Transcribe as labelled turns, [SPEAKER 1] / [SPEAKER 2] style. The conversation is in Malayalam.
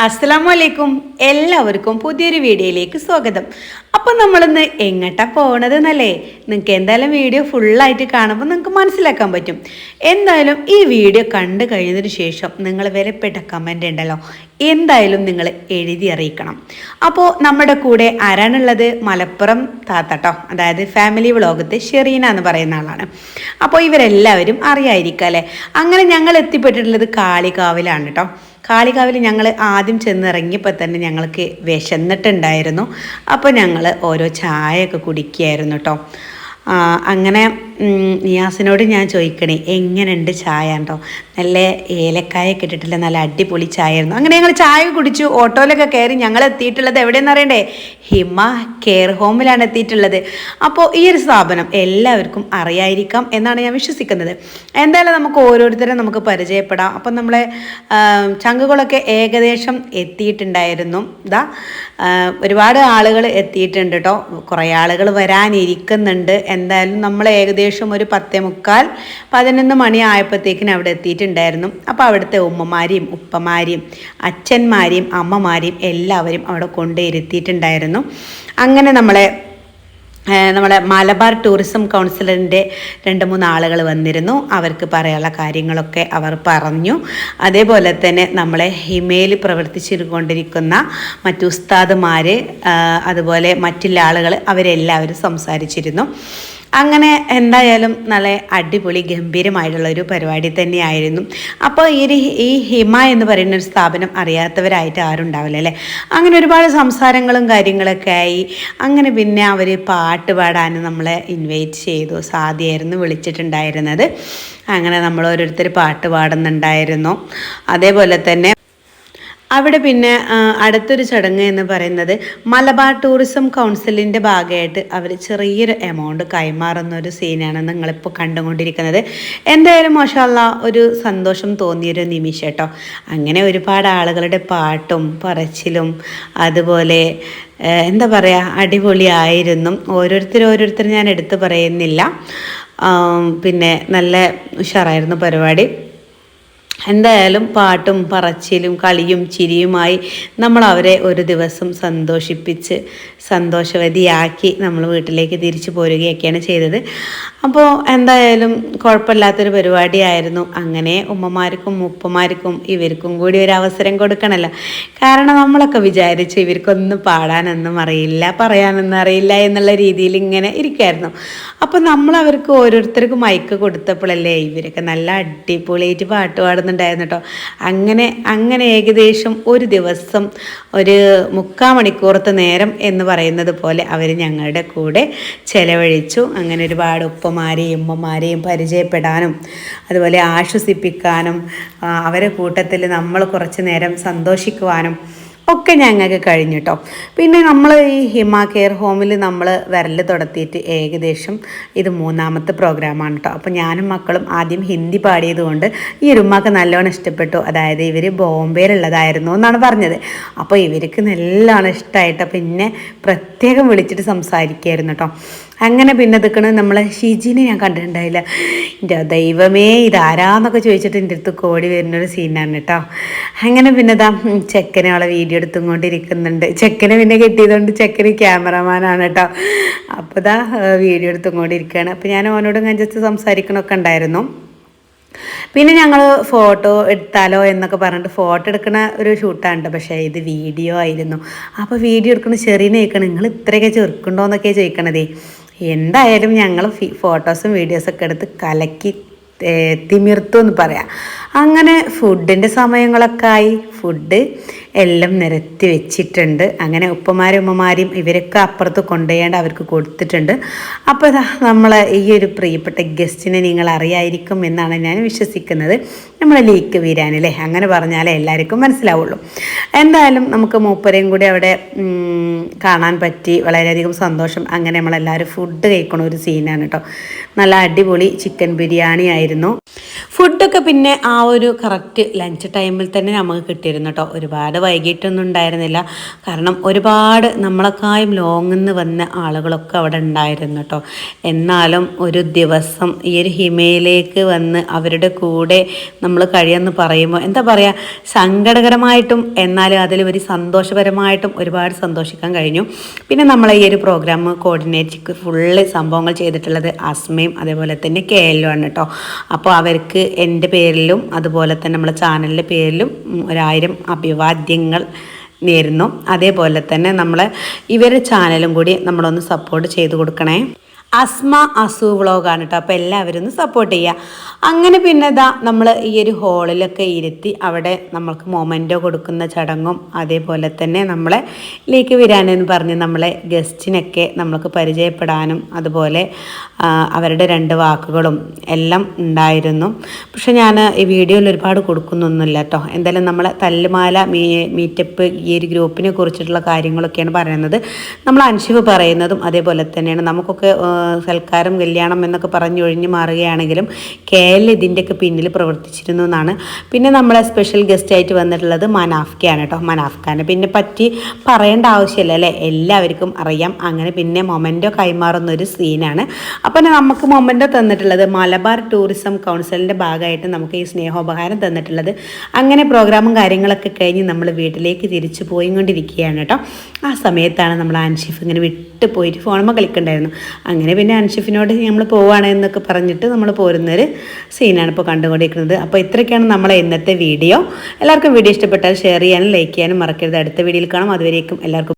[SPEAKER 1] അസ്സലാമലൈക്കും, എല്ലാവർക്കും പുതിയൊരു വീഡിയോയിലേക്ക് സ്വാഗതം. അപ്പം നമ്മളിന്ന് എങ്ങോട്ടാ പോണത് എന്നല്ലേ? നിങ്ങൾക്ക് എന്തായാലും വീഡിയോ ഫുള്ളായിട്ട് കാണുമ്പോൾ നിങ്ങൾക്ക് മനസ്സിലാക്കാൻ പറ്റും. എന്തായാലും ഈ വീഡിയോ കണ്ടു കഴിഞ്ഞതിന് ശേഷം നിങ്ങൾ വിലപ്പെട്ട കമൻ്റ് ഉണ്ടല്ലോ, എന്തായാലും നിങ്ങൾ എഴുതി അറിയിക്കണം. അപ്പോൾ നമ്മുടെ കൂടെ ആരാണുള്ളത്? മലപ്പുറം താത്തട്ടോ, അതായത് ഫാമിലി വ്ളോഗത്ത് ഷെറീന എന്ന് പറയുന്ന ആളാണ്. അപ്പോൾ ഇവരെല്ലാവരും അറിയായിരിക്കും അല്ലേ? അങ്ങനെ ഞങ്ങൾ എത്തിപ്പെട്ടിട്ടുള്ളത് കാളികാവിലാണ് കേട്ടോ. കാളികാവിൽ ഞങ്ങൾ ആദ്യം ചെന്നിറങ്ങിയപ്പോൾ തന്നെ ഞങ്ങൾക്ക് വിശന്നിട്ടുണ്ടായിരുന്നു. അപ്പോൾ ഞങ്ങൾ ഓരോ ചായയൊക്കെ കുടിക്കുകയായിരുന്നു കേട്ടോ. അങ്ങനെ നിയാസിനോട് ഞാൻ ചോദിക്കണേ എങ്ങനെയുണ്ട് ചായ കേട്ടോ. നല്ല ഏലക്കായൊക്കെ ഇട്ടിട്ടില്ല, നല്ല അടിപൊളി ചായ ആയിരുന്നു. അങ്ങനെ ഞങ്ങൾ ചായ കുടിച്ചു, ഓട്ടോയിലൊക്കെ കയറി. ഞങ്ങൾ എത്തിയിട്ടുള്ളത് എവിടെയെന്ന് അറിയണ്ടേ? ഹിമ കെയർ ഹോമിലാണ് എത്തിയിട്ടുള്ളത്. അപ്പോൾ ഈ ഒരു സ്ഥാപനം എല്ലാവർക്കും അറിയായിരിക്കാം എന്നാണ് ഞാൻ വിശ്വസിക്കുന്നത്. എന്തായാലും നമുക്ക് ഓരോരുത്തരും നമുക്ക് പരിചയപ്പെടാം. അപ്പം നമ്മളെ ചങ്കുകളൊക്കെ ഏകദേശം എത്തിയിട്ടുണ്ടായിരുന്നു. ഒരുപാട് ആളുകൾ എത്തിയിട്ടുണ്ട് കേട്ടോ. കുറേ ആളുകൾ വരാനിരിക്കുന്നുണ്ട്. എന്തായാലും നമ്മൾ ഏകദേശം ഒരു 10:45, 11 മണി ആയപ്പോഴത്തേക്കിന് അവിടെ എത്തിയിട്ടുണ്ടായിരുന്നു. അപ്പോൾ അവിടുത്തെ ഉമ്മമാരെയും ഉപ്പമാരെയും അച്ഛന്മാരെയും അമ്മമാരെയും എല്ലാവരും അവിടെ കൊണ്ടുവരുത്തിയിട്ടുണ്ടായിരുന്നു. അങ്ങനെ നമ്മളെ മലബാർ ടൂറിസം കൗൺസിലറിൻ്റെ 2-3 ആളുകൾ വന്നിരുന്നു. അവർക്ക് പറയാനുള്ള കാര്യങ്ങളൊക്കെ അവർ പറഞ്ഞു. അതേപോലെ തന്നെ നമ്മളെ ഹിമയിൽ പ്രവർത്തിച്ചുകൊണ്ടിരിക്കുന്ന മറ്റു ഉസ്താദുമാർ, അതുപോലെ മറ്റുള്ള ആളുകൾ, അവരെല്ലാവരും സംസാരിച്ചിരുന്നു. അങ്ങനെ എന്തായാലും നല്ല അടിപൊളി ഗംഭീരമായിട്ടുള്ളൊരു പരിപാടി തന്നെയായിരുന്നു. അപ്പോൾ ഈ ഹിമ എന്ന് പറയുന്ന ഒരു സ്ഥാപനം അറിയാത്തവരായിട്ട് ആരും ഉണ്ടാവില്ല അല്ലേ? അങ്ങനെ ഒരുപാട് സംസാരങ്ങളും കാര്യങ്ങളൊക്കെ ആയി. അങ്ങനെ പിന്നെ അവർ പാട്ട് പാടാൻ നമ്മളെ ഇൻവൈറ്റ് ചെയ്തു. സാദിയായിരുന്നു വിളിച്ചിട്ടുണ്ടായിരുന്നത്. അങ്ങനെ നമ്മൾ ഓരോരുത്തർ പാട്ട് പാടുന്നുണ്ടായിരുന്നു. അതേപോലെ തന്നെ അവിടെ പിന്നെ അടുത്തൊരു ചടങ്ങ് എന്ന് പറയുന്നത് മലബാർ ടൂറിസം കൗൺസിലിൻ്റെ ഭാഗമായിട്ട് അവർ ചെറിയൊരു എമൗണ്ട് കൈമാറുന്ന ഒരു സീനാണ് നിങ്ങളിപ്പോൾ കണ്ടുകൊണ്ടിരിക്കുന്നത്. എന്തായാലും മാഷാ അല്ലാഹ് ഒരു സന്തോഷം തോന്നിയൊരു നിമിഷം കേട്ടോ. അങ്ങനെ ഒരുപാട് ആളുകളുടെ പാട്ടും പറച്ചിലും അതുപോലെ എന്താ പറയുക, അടിപൊളിയായിരുന്നു. ഓരോരുത്തർ ഞാൻ എടുത്തു പറയുന്നില്ല. പിന്നെ നല്ല ഉഷാറായിരുന്നു പരിപാടി. എന്തായാലും പാട്ടും പറച്ചിലും കളിയും ചിരിയുമായി നമ്മൾ അവരെ ഒരു ദിവസം സന്തോഷിപ്പിച്ച് സന്തോഷവതിയാക്കി നമ്മൾ വീട്ടിലേക്ക് തിരിച്ചു പോരുകയൊക്കെയാണ് ചെയ്തത്. അപ്പോൾ എന്തായാലും കുഴപ്പമില്ലാത്തൊരു പരിപാടിയായിരുന്നു. അങ്ങനെ ഉമ്മമാർക്കും ഉപ്പമാർക്കും ഇവർക്കും കൂടി ഒരു അവസരം കൊടുക്കണമല്ലോ. കാരണം നമ്മളൊക്കെ വിചാരിച്ചു ഇവർക്കൊന്നും പാടാനൊന്നും അറിയില്ല, പറയാനൊന്നും അറിയില്ല എന്നുള്ള രീതിയിൽ ഇങ്ങനെ ഇരിക്കുമായിരുന്നു. അപ്പോൾ നമ്മൾ അവർക്ക് ഓരോരുത്തർക്കും മൈക്ക് കൊടുത്തപ്പോഴല്ലേ ഇവരൊക്കെ നല്ല അടിപൊളിയായിട്ട് പാട്ട് പാടുന്നുണ്ടായിരുന്നു കേട്ടോ. അങ്ങനെ ഏകദേശം ഒരു ദിവസം ഒരു 3/4 മണിക്കൂറത്തെ നേരം എന്ന് പറയുന്നത് പോലെ അവർ ഞങ്ങളുടെ കൂടെ ചെലവഴിച്ചു. അങ്ങനെ ഒരുപാട് ഉപ്പമാരെയും ഉമ്മമാരെയും പരിചയപ്പെടാനും അതുപോലെ ആശ്വസിപ്പിക്കാനും അവരെ കൂട്ടത്തിൽ നമ്മൾ കുറച്ച് നേരം സന്തോഷിക്കുവാനും ഒക്കെ ഞങ്ങൾക്ക് കഴിഞ്ഞു കേട്ടോ. പിന്നെ നമ്മൾ ഈ ഹിമ കെയർ ഹോമിൽ നമ്മൾ വരൽ തുടത്തിയിട്ട് ഏകദേശം ഇത് 3ാമത്തെ പ്രോഗ്രാമാണ് കേട്ടോ. അപ്പോൾ ഞാനും മക്കളും ആദ്യം ഹിന്ദി പാടിയതുകൊണ്ട് ഈ ഒരു ഉമ്മക്ക് നല്ലോണം ഇഷ്ടപ്പെട്ടു. അതായത് ഇവർ ബോംബെയിലുള്ളതായിരുന്നു എന്നാണ് പറഞ്ഞത്. അപ്പോൾ ഇവർക്ക് നല്ലോണം ഇഷ്ടമായിട്ട് പിന്നെ പ്രത്യേകം വിളിച്ചിട്ട് സംസാരിക്കുകയായിരുന്നു കേട്ടോ. അങ്ങനെ പിന്നെ നിൽക്കണത് നമ്മളെ ഷിജിനെ ഞാൻ കണ്ടിട്ടുണ്ടായില്ല. എൻ്റെ ദൈവമേ ഇതാരാന്നൊക്കെ ചോദിച്ചിട്ട് എൻ്റെ അടുത്ത് കോടി വരുന്നൊരു സീനാണ് കേട്ടോ. അങ്ങനെ പിന്നെ ചെക്കനെ അവളെ വീഡിയോ എടുത്തും കൊണ്ടിരിക്കുന്നുണ്ട്. ചെക്കനെ പിന്നെ കിട്ടിയതുകൊണ്ട് ചെക്കന് ക്യാമറമാനാണ് കേട്ടോ. അപ്പോൾ വീഡിയോ എടുത്തും കൊണ്ടിരിക്കുകയാണ്. അപ്പോൾ ഞാൻ അവനോട് ഞാൻ ജസ്റ്റ് സംസാരിക്കണമൊക്കെ ഉണ്ടായിരുന്നു. പിന്നെ ഞങ്ങൾ ഫോട്ടോ എടുത്താലോ എന്നൊക്കെ പറഞ്ഞിട്ട് ഫോട്ടോ എടുക്കുന്ന ഒരു ഷൂട്ടാണ്. പക്ഷേ ഇത് വീഡിയോ ആയിരുന്നു. അപ്പോൾ വീഡിയോ എടുക്കുന്ന ചെറിയ ചോദിക്കണം, നിങ്ങൾ ഇത്രയൊക്കെ ചെറുക്കുണ്ടോ എന്നൊക്കെ ചോദിക്കണതേ. എന്തായാലും ഞങ്ങൾ ഫോട്ടോസും വീഡിയോസൊക്കെ എടുത്ത് കലക്കി തിമിർത്തു എന്ന് പറയാം. അങ്ങനെ ഫുഡിൻ്റെ സമയങ്ങളൊക്കെ ആയി. ഫുഡ് എല്ലാം നിരത്തി വെച്ചിട്ടുണ്ട്. അങ്ങനെ ഉപ്പമാരും ഉമ്മമാരെയും ഇവരൊക്കെ അപ്പുറത്ത് കൊണ്ടുപോയാണ്ട് അവർക്ക് കൊടുത്തിട്ടുണ്ട്. അപ്പോൾ നമ്മൾ ഈ ഒരു പ്രിയപ്പെട്ട ഗസ്റ്റിനെ നിങ്ങൾ അറിയായിരിക്കും എന്നാണ് ഞാൻ വിശ്വസിക്കുന്നത്. നമ്മളെ ലീക്ക് വീരാനല്ലേ, അങ്ങനെ പറഞ്ഞാലേ എല്ലാവർക്കും മനസ്സിലാവുള്ളൂ. എന്തായാലും നമുക്ക് മൂപ്പരെയും കൂടി അവിടെ കാണാൻ പറ്റി. വളരെയധികം സന്തോഷം. അങ്ങനെ നമ്മളെല്ലാവരും ഫുഡ് കഴിക്കണ ഒരു സീനാണ് കേട്ടോ. നല്ല അടിപൊളി ചിക്കൻ ബിരിയാണി ആയിരുന്നു. ഫുഡൊക്കെ പിന്നെ ആ ഒരു കറക്റ്റ് ലഞ്ച് ടൈമിൽ തന്നെ നമുക്ക് കിട്ടിയിരുന്നു കേട്ടോ. ഒരുപാട് വൈകിട്ടൊന്നും ഉണ്ടായിരുന്നില്ല. കാരണം ഒരുപാട് നമ്മളെക്കായും ലോങ്ങിൽ നിന്ന് വന്ന ആളുകളൊക്കെ അവിടെ ഉണ്ടായിരുന്നു കേട്ടോ. എന്നാലും ഒരു ദിവസം ഈ ഒരു ഹിമയിലേക്ക് വന്ന് അവരുടെ കൂടെ നമ്മൾ കഴിയുമെന്ന് പറയുമ്പോൾ എന്താ പറയുക, സങ്കടകരമായിട്ടും എന്നാലും അതിൽ ഒരു സന്തോഷപരമായിട്ടും ഒരുപാട് സന്തോഷിക്കാൻ കഴിഞ്ഞു. പിന്നെ നമ്മളെ ഈ ഒരു പ്രോഗ്രാം കോർഡിനേറ്റ് ഫുള്ള് സംഭവങ്ങൾ ചെയ്തിട്ടുള്ളത് അസ്മയും അതേപോലെ തന്നെ KL ആണ് കേട്ടോ. അപ്പോൾ അവർക്ക് എൻ്റെ പേരിലും അതുപോലെ തന്നെ നമ്മളെ ചാനലിൻ്റെ പേരിലും 1000 അഭിവാദ്യങ്ങൾ നേരുന്നു. അതേപോലെ തന്നെ നമ്മളെ ഇവരുടെ ചാനലും കൂടി നമ്മളൊന്ന് സപ്പോർട്ട് ചെയ്ത് കൊടുക്കണേ. അസ്മ അസു വ്ളോഗാണ് കേട്ടോ. അപ്പോൾ എല്ലാവരും ഒന്ന് സപ്പോർട്ട് ചെയ്യുക. അങ്ങനെ പിന്നെ നമ്മൾ ഈ ഒരു ഹോളിലൊക്കെ ഇരുത്തി അവിടെ നമ്മൾക്ക് മൊമെൻറ്റോ കൊടുക്കുന്ന ചടങ്ങും അതേപോലെ തന്നെ നമ്മളെ ലേക്ക് വരാനെന്ന് പറഞ്ഞ് നമ്മളെ ഗസ്റ്റിനൊക്കെ നമ്മൾക്ക് പരിചയപ്പെടാനും അതുപോലെ അവരുടെ 2 വാക്കുകളും എല്ലാം ഉണ്ടായിരുന്നു. പക്ഷെ ഞാൻ ഈ വീഡിയോയിൽ ഒരുപാട് കൊടുക്കുന്നൊന്നുമില്ല കേട്ടോ. എന്തായാലും നമ്മളെ തല്ലുമാല മീറ്റപ്പ് ഈ ഒരു ഗ്രൂപ്പിനെ കുറിച്ചിട്ടുള്ള കാര്യങ്ങളൊക്കെയാണ് പറയുന്നത്. നമ്മൾ അൻഷിഫ് പറയുന്നതും അതേപോലെ തന്നെയാണ്. നമുക്കൊക്കെ സൽക്കാരം കല്യാണം എന്നൊക്കെ പറഞ്ഞൊഴിഞ്ഞ് മാറുകയാണെങ്കിലും KL ഇതിൻ്റെയൊക്കെ പിന്നിൽ പ്രവർത്തിച്ചിരുന്നു എന്നാണ്. പിന്നെ നമ്മളെ സ്പെഷ്യൽ ഗസ്റ്റായിട്ട് വന്നിട്ടുള്ളത് മനാഫ്ക്കയാണ് കേട്ടോ. മനാഫ്ക്കാനെ പിന്നെ പറ്റി പറയേണ്ട ആവശ്യമില്ല അല്ലേ, എല്ലാവർക്കും അറിയാം. അങ്ങനെ പിന്നെ മൊമെൻറ്റോ കൈമാറുന്നൊരു സീനാണ്. അപ്പോൾ നമുക്ക് മൊമെൻറ്റോ തന്നിട്ടുള്ളത് മലബാർ ടൂറിസം കൗൺസിലിൻ്റെ ഭാഗമായിട്ട് നമുക്ക് ഈ സ്നേഹോപഹാരം തന്നിട്ടുള്ളത്. അങ്ങനെ പ്രോഗ്രാമും കാര്യങ്ങളൊക്കെ കഴിഞ്ഞ് നമ്മൾ വീട്ടിലേക്ക് തിരിച്ചു പോയിക്കൊണ്ടിരിക്കുകയാണ് കേട്ടോ. ആ സമയത്താണ് നമ്മൾ അൻഷിഫ് ഇങ്ങനെ വിട്ട് പോയിട്ട് ഫോണുമ്പോൾ കളിക്കണ്ടായിരുന്നു. അങ്ങനെ പിന്നെ അൻഷിഫിനോട് നമ്മൾ പോവുകയാണ് എന്നൊക്കെ പറഞ്ഞിട്ട് നമ്മൾ പോരുന്നൊരു സീനാണ് ഇപ്പോൾ കണ്ടുകൊണ്ടിരിക്കുന്നത്. അപ്പോൾ ഇത്രയൊക്കെയാണ് നമ്മളെ ഇന്നത്തെ വീഡിയോ. എല്ലാവർക്കും വീഡിയോ ഇഷ്ടപ്പെട്ടാൽ ഷെയർ ചെയ്യാനും ലൈക്ക് ചെയ്യാനും മറക്കരുത്. അടുത്ത വീഡിയോയിൽ കാണാം. അതുവരേക്കും എല്ലാവർക്കും